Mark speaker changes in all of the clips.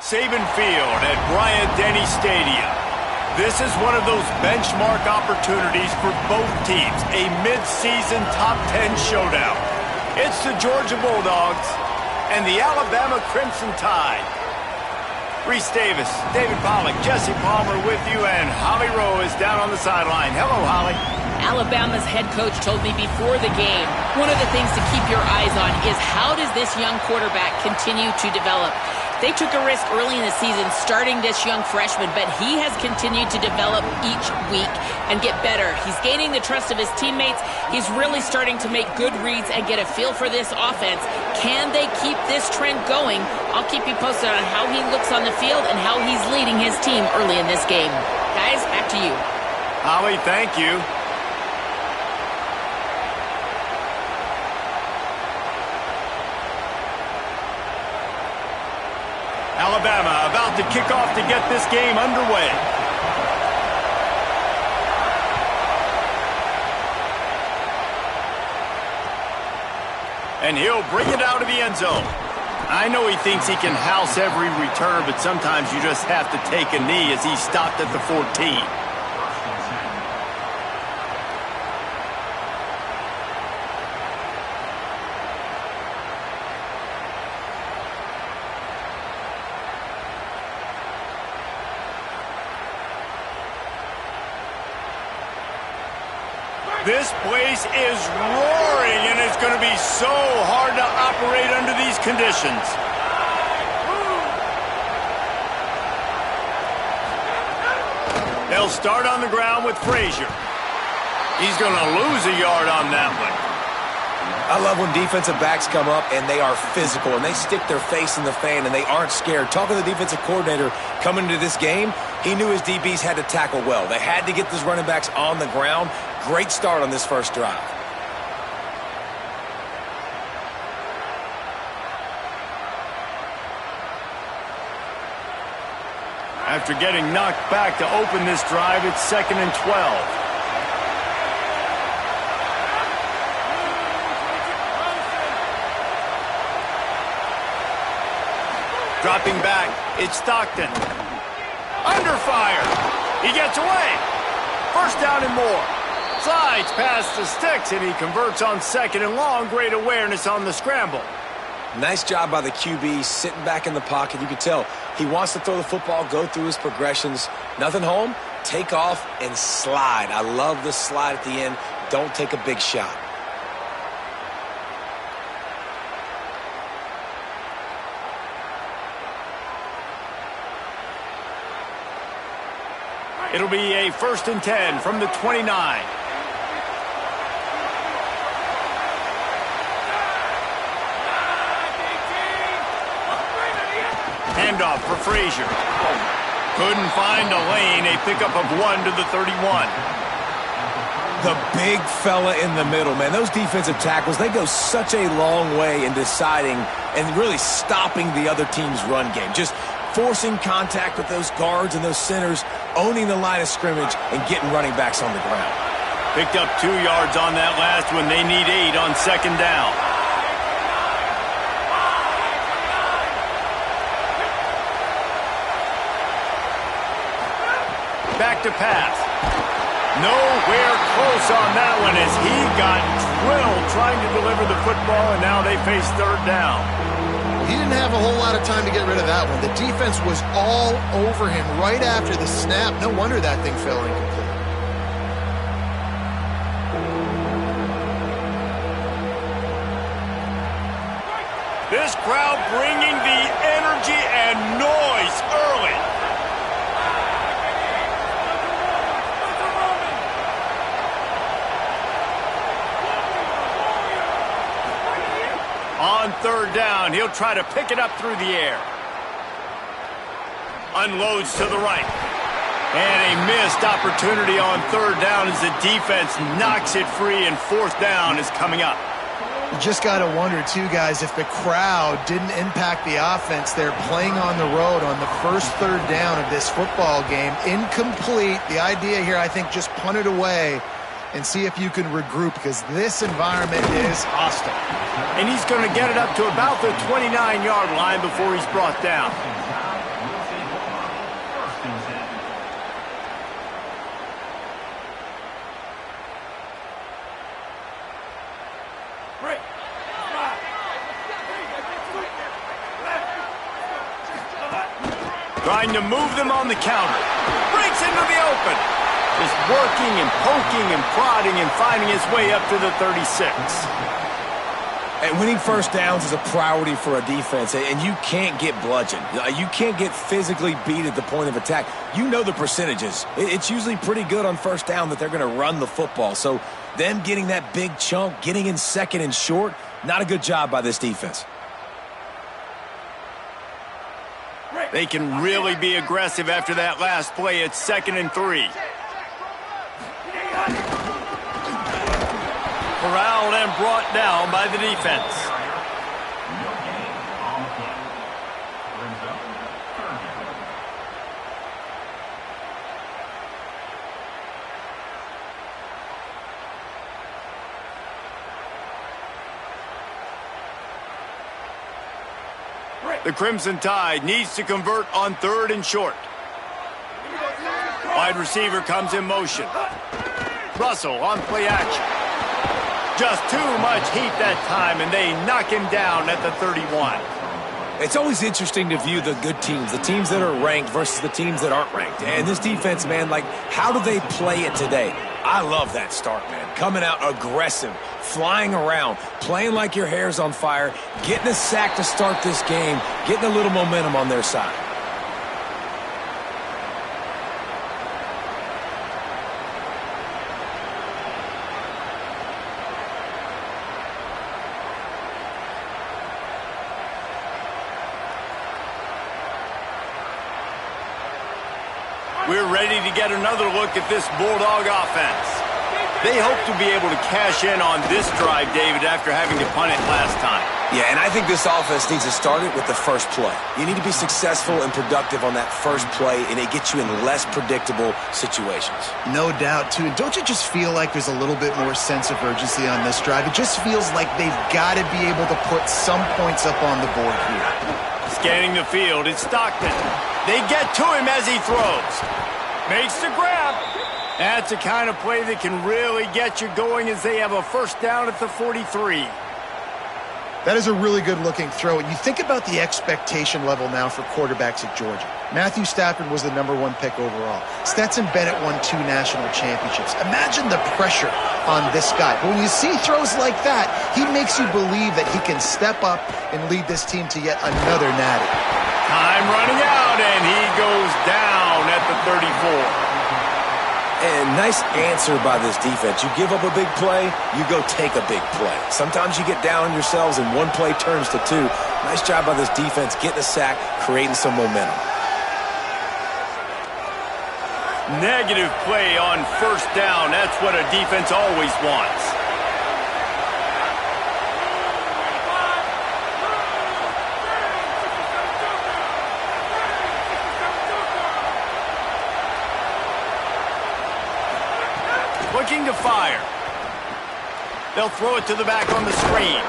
Speaker 1: Saban Field at Bryant-Denny Stadium. This is one of those benchmark opportunities for both teams, a mid-season top 10 showdown. It's the Georgia Bulldogs and the Alabama Crimson Tide. Reese Davis, David Pollack, Jesse Palmer with you, and Holly Rowe is down on the sideline. Hello, Holly.
Speaker 2: Alabama's head coach told me before the game, one of the things to keep your eyes on is how does this young quarterback continue to develop? They took a risk early in the season starting this young freshman, but he has continued to develop each week and get better. He's gaining the trust of his teammates. He's really starting to make good reads and get a feel for this offense. Can they keep this trend going? I'll keep you posted on how he looks on the field and how he's leading his team early in this game. Guys, back to you.
Speaker 1: Holly, thank you. Alabama about to kick off to get this game underway. And he'll bring it out of the end zone. I know he thinks he can house every return, but sometimes you just have to take a knee as he stopped at the 14. This place is roaring, and it's going to be so hard to operate under these conditions. They'll start on the ground with Frazier. He's going to lose a yard on that one.
Speaker 3: I love when defensive backs come up and they are physical and they stick their face in the fan and they aren't scared. Talking to the defensive coordinator coming into this game, he knew his DBs had to tackle well. They had to get those running backs on the ground. Great start on this first drive.
Speaker 1: After getting knocked back to open this drive, it's 2nd and 12. Dropping back, it's Stockton. Under fire. He gets away. First down and more. Slides past the sticks, and he converts on 2nd and long. Great awareness on the scramble.
Speaker 3: Nice job by the QB, sitting back in the pocket. You can tell he wants to throw the football, go through his progressions. Nothing home, take off, and slide. I love the slide at the end. Don't take a big shot.
Speaker 1: It'll be a 1st and 10 from the 29. Handoff for Frazier. Couldn't find a lane. A pickup of 1 to the 31.
Speaker 3: The big fella in the middle, man. Those defensive tackles, they go such a long way in deciding and really stopping the other team's run game. Just forcing contact with those guards and those centers, owning the line of scrimmage, and getting running backs on the ground.
Speaker 1: Picked up 2 yards on that last one. They need 8 on 2nd down. Back to pass. Nowhere close on that one as he got drilled trying to deliver the football, and now they face 3rd down.
Speaker 4: He didn't have a whole lot of time to get rid of that one. The defense was all over him right after the snap. No wonder that thing fell incomplete.
Speaker 1: This crowd bringing the energy and noise early. On 3rd down, he'll try to pick it up through the air. Unloads to the right. And a missed opportunity on 3rd down as the defense knocks it free, and 4th down is coming up.
Speaker 4: You just got to wonder, too, guys, if the crowd didn't impact the offense. They're playing on the road on the first 3rd down of this football game. Incomplete. The idea here, I think, just punt it away and see if you can regroup, because this environment is hostile.
Speaker 1: And he's going to get it up to about the 29-yard line before he's brought down. Trying to move them on the counter. Breaks into the open. Just working and poking and prodding and finding his way up to the 36.
Speaker 3: And winning first downs is a priority for a defense, and you can't get bludgeoned. You can't get physically beat at the point of attack. You know the percentages. It's usually pretty good on first down that they're going to run the football. So them getting that big chunk, getting in second and short, not a good job by this defense.
Speaker 1: They can really be aggressive after that last play. It's 2nd and 3. Corralled and brought down by the defense. The Crimson Tide needs to convert on 3rd and short. Wide receiver comes in motion. Russell on play action. Just too much heat that time, and they knock him down at the 31.
Speaker 3: It's always interesting to view the good teams, the teams that are ranked versus the teams that aren't ranked. And this defense, man, like, how do they play it today? I love that start, man. Coming out aggressive, flying around, playing like your hair's on fire, getting a sack to start this game, getting a little momentum on their side.
Speaker 1: We're ready to get another look at this Bulldog offense. They hope to be able to cash in on this drive, David, after having to punt it last time.
Speaker 3: Yeah, and I think this offense needs to start it with the first play. You need to be successful and productive on that first play, and it gets you in less predictable situations.
Speaker 4: No doubt, too. And don't you just feel like there's a little bit more sense of urgency on this drive? It just feels like they've got to be able to put some points up on the board here.
Speaker 1: Scanning the field, it's Stockton. They get to him as he throws. Makes the grab. That's the kind of play that can really get you going as they have a first down at the 43.
Speaker 4: That is a really good-looking throw. And you think about the expectation level now for quarterbacks at Georgia. Matthew Stafford was the #1 pick overall. Stetson Bennett won 2 national championships. Imagine the pressure on this guy. But when you see throws like that, he makes you believe that he can step up and lead this team to yet another natty.
Speaker 1: Time running out, and he goes down at the 34.
Speaker 3: And nice answer by this defense. You give up a big play, you go take a big play. Sometimes you get down on yourselves and one play turns to 2. Nice job by this defense getting a sack, creating some momentum.
Speaker 1: Negative play on first down. That's what a defense always wants. Looking to fire. They'll throw it to the back on the screen.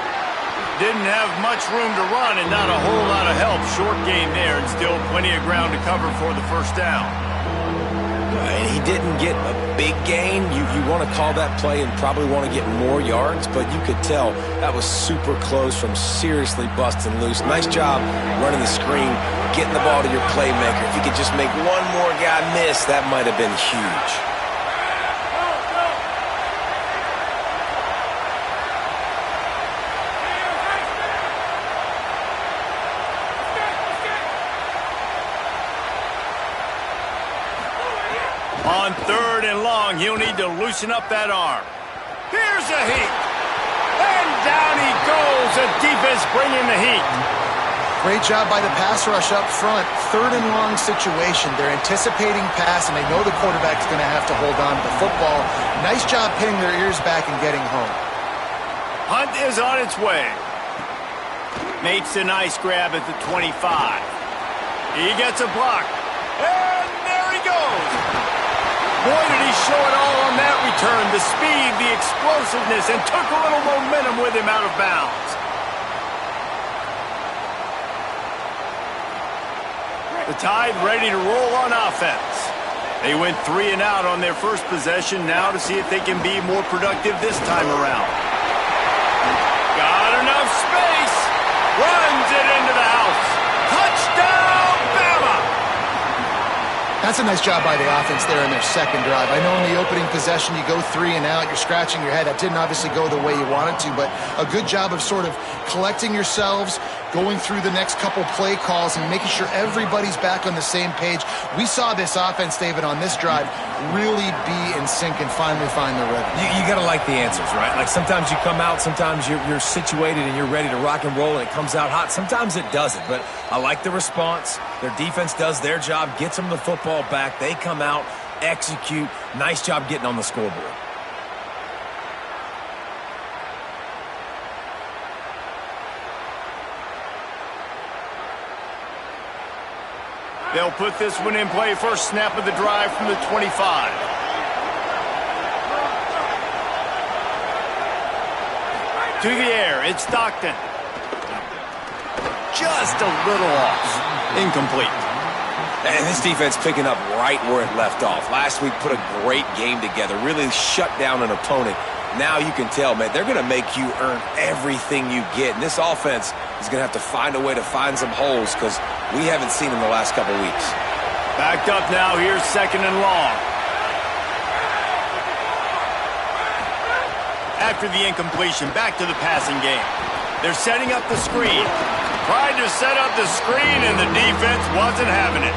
Speaker 1: Didn't have much room to run and not a whole lot of help. Short game there and still plenty of ground to cover for the first down.
Speaker 3: And he didn't get a big gain. You want to call that play and probably want to get more yards, but you could tell that was super close from seriously busting loose. Nice job running the screen, getting the ball to your playmaker. If you could just make one more guy miss, that might have been huge.
Speaker 1: On 3rd and long, he'll need to loosen up that arm. Here's the heat. And down he goes. The defense bringing the heat.
Speaker 4: Great job by the pass rush up front. 3rd and long situation. They're anticipating pass, and they know the quarterback's going to have to hold on to the football. Nice job pinning their ears back and getting home.
Speaker 1: Hunt is on its way. Makes a nice grab at the 25. He gets a block. And there he goes. Boy, did he show it all on that return. The speed, the explosiveness, and took a little momentum with him out of bounds. The Tide ready to roll on offense. They went 3 and out on their first possession, now to see if they can be more productive this time around. Got enough space. Runs it into the house. Touchdown, Bama!
Speaker 4: That's a nice job by the offense there in their second drive. I know in the opening possession you go 3 and out, you're scratching your head. That didn't obviously go the way you wanted to, but a good job of sort of collecting yourselves, going through the next couple play calls and making sure everybody's back on the same page. We saw this offense, David, on this drive really be in sync and finally find the rhythm.
Speaker 3: You got to like the answers, right? Like sometimes you come out, sometimes you're situated and you're ready to rock and roll and it comes out hot. Sometimes it doesn't, but I like the response. Their defense does their job, gets them the football back. They come out, execute. Nice job getting on the scoreboard.
Speaker 1: They'll put this one in play. First snap of the drive from the 25. To the air, it's Stockton. Just a little off. Incomplete.
Speaker 3: And this defense picking up right where it left off. Last week put a great game together, really shut down an opponent. Now you can tell, man, they're going to make you earn everything you get. And this offense is going to have to find a way to find some holes because we haven't seen them the last couple weeks.
Speaker 1: Backed up now, here's 2nd and long. After the incompletion, back to the passing game. They're setting up the screen. Tried to set up the screen, and the defense wasn't having it.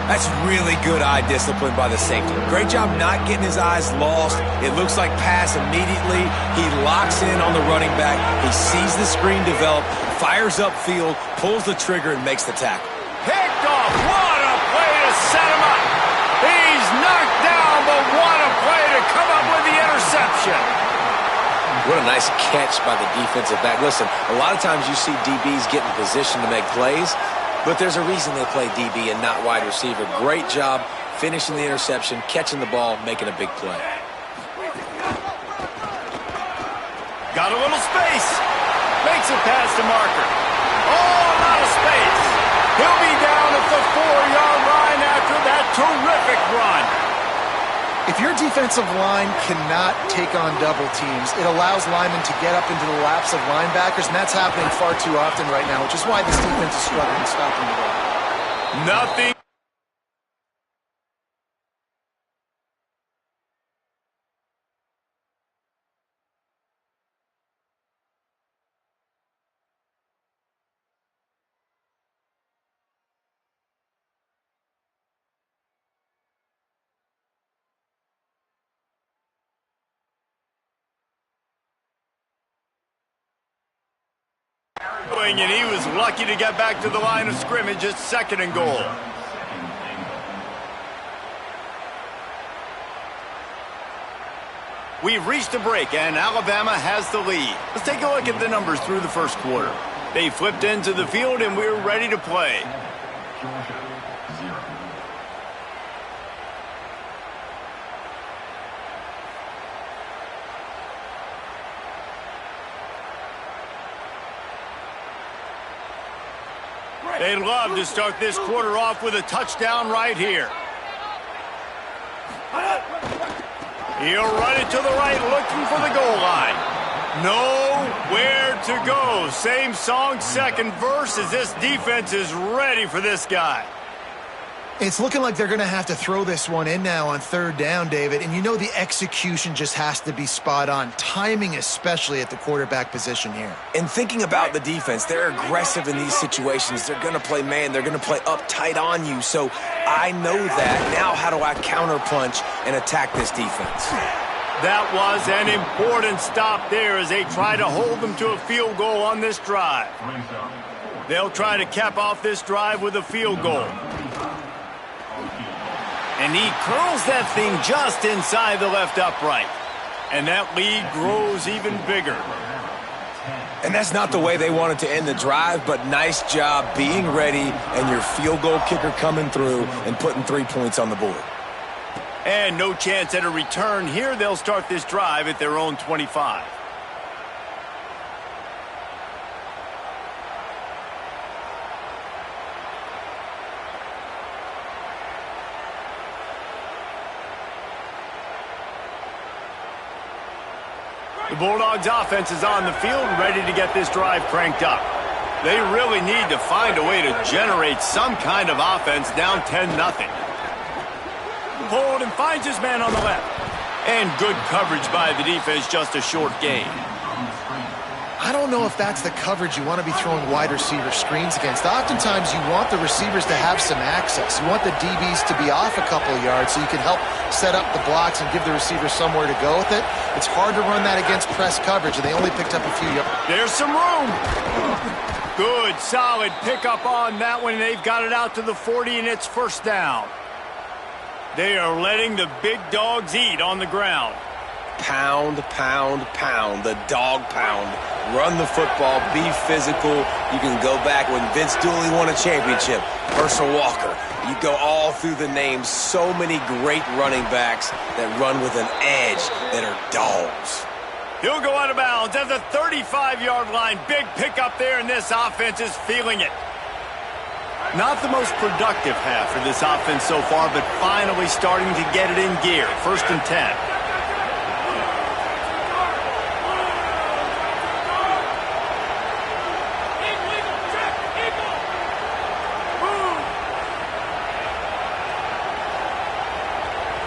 Speaker 3: That's really good eye discipline by the safety. Great job not getting his eyes lost. It looks like pass immediately. He locks in on the running back. He sees the screen develop, fires upfield, pulls the trigger, and makes the tackle.
Speaker 1: Picked off. What a play to set him up. He's knocked down, but what a play to come up with the interception.
Speaker 3: What a nice catch by the defensive back. Listen, a lot of times you see DBs get in position to make plays, but there's a reason they play DB and not wide receiver. Great job finishing the interception, catching the ball, making a big play.
Speaker 1: Got a little space. Makes it past the marker. Oh, a lot of space. He'll be down at the 4-yard line after that terrific run.
Speaker 4: If your defensive line cannot take on double teams, it allows linemen to get up into the laps of linebackers, and that's happening far too often right now, which is why this defense is struggling to stop them today.
Speaker 1: Nothing. And he was lucky to get back to the line of scrimmage at 2nd and goal. We've reached a break, and Alabama has the lead. Let's take a look at the numbers through the first quarter. They flipped into the field, and we're ready to play. They'd love to start this quarter off with a touchdown right here. He'll run it to the right, looking for the goal line. Nowhere to go. Same song, second verse, as this defense is ready for this guy.
Speaker 4: It's looking like they're going to have to throw this one in now on 3rd down, David. And you know the execution just has to be spot on. Timing especially at the quarterback position here.
Speaker 3: And thinking about the defense, they're aggressive in these situations. They're going to play man. They're going to play up tight on you. So I know that. Now how do I counterpunch and attack this defense?
Speaker 1: That was an important stop there as they try to hold them to a field goal on this drive. They'll try to cap off this drive with a field goal. And he curls that thing just inside the left upright. And that lead grows even bigger.
Speaker 3: And that's not the way they wanted to end the drive, but nice job being ready and your field goal kicker coming through and putting 3 points on the board.
Speaker 1: And no chance at a return here. They'll start this drive at their own 25. The Bulldogs offense is on the field, ready to get this drive cranked up. They really need to find a way to generate some kind of offense down 10-0. Pulled and finds his man on the left. And good coverage by the defense, just a short gain.
Speaker 4: I don't know if that's the coverage you want to be throwing wide receiver screens against. Oftentimes, you want the receivers to have some access. You want the DBs to be off a couple of yards so you can help set up the blocks and give the receivers somewhere to go with it. It's hard to run that against press coverage, and they only picked up a few yards.
Speaker 1: There's some room. Good, solid pickup on that one. They've got it out to the 40, and it's first down. They are letting the big dogs eat on the ground.
Speaker 3: Pound, pound, pound, the dog pound. Run the football, be physical. You can go back when Vince Dooley won a championship, Herschel Walker. You go all through the names. So many great running backs that run with an edge that are dogs.
Speaker 1: He'll go out of bounds at the 35-yard line. Big pickup there, and this offense is feeling it. Not the most productive half for this offense so far, but finally starting to get it in gear. 1st and 10.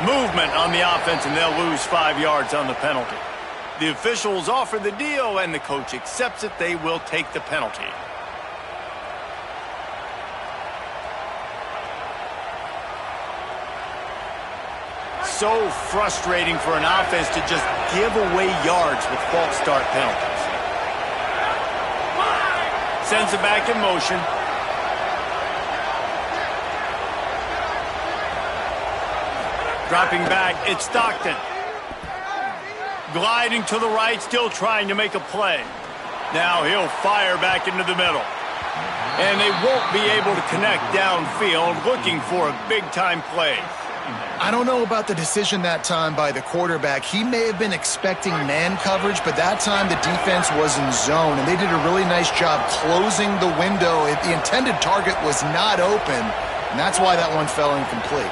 Speaker 1: Movement on the offense, and they'll lose 5 yards on the penalty. The officials offer the deal, and the coach accepts it. They will take the penalty. So frustrating for an offense to just give away yards with false start penalties. Sends it back in motion. Dropping back, it's Stockton. Gliding to the right, still trying to make a play. Now he'll fire back into the middle. And they won't be able to connect downfield, looking for a big-time play.
Speaker 4: I don't know about the decision that time by the quarterback. He may have been expecting man coverage, but that time the defense was in zone, and they did a really nice job closing the window. The intended target was not open, and that's why that one fell incomplete.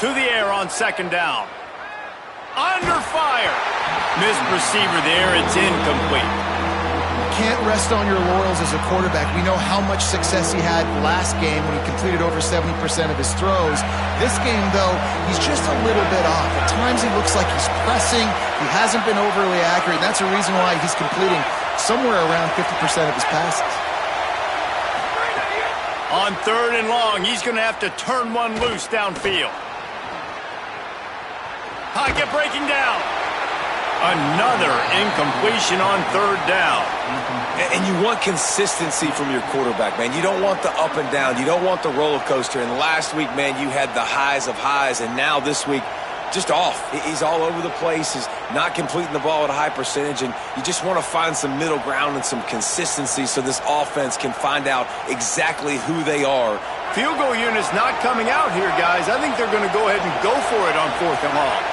Speaker 1: To the air on 2nd down. Under fire. Missed receiver there. It's incomplete.
Speaker 4: Can't rest on your laurels as a quarterback. We know how much success he had last game when he completed over 70% of his throws. This game, though, he's just a little bit off. At times he looks like he's pressing. He hasn't been overly accurate. And that's a reason why he's completing somewhere around 50% of his passes.
Speaker 1: On 3rd and long, he's going to have to turn one loose downfield. Pocket breaking down. Another incompletion on 3rd down.
Speaker 3: And you want consistency from your quarterback, man. You don't want the up and down. You don't want the roller coaster. And last week, man, you had the highs of highs. And now this week, just off. He's all over the place. He's not completing the ball at a high percentage. And you just want to find some middle ground and some consistency so this offense can find out exactly who they are.
Speaker 1: Field goal unit's not coming out here, guys. I think they're going to go ahead and go for it on 4th and long.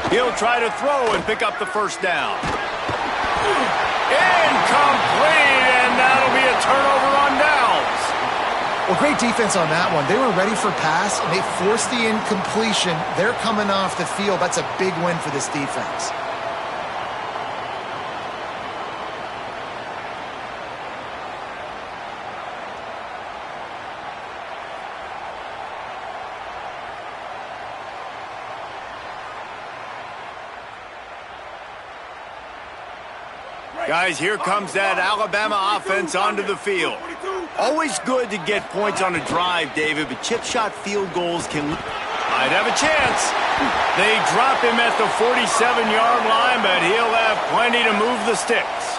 Speaker 1: He'll try to throw and pick up the 1st down. Incomplete, and that'll be a turnover on downs.
Speaker 4: Well, great defense on that one. They were ready for pass, and they forced the incompletion. They're coming off the field. That's a big win for this defense.
Speaker 1: Guys, here comes that Alabama offense onto the field. Always good to get points on a drive, David, but chip shot field goals might have a chance. They drop him at the 47-yard line, but he'll have plenty to move the sticks.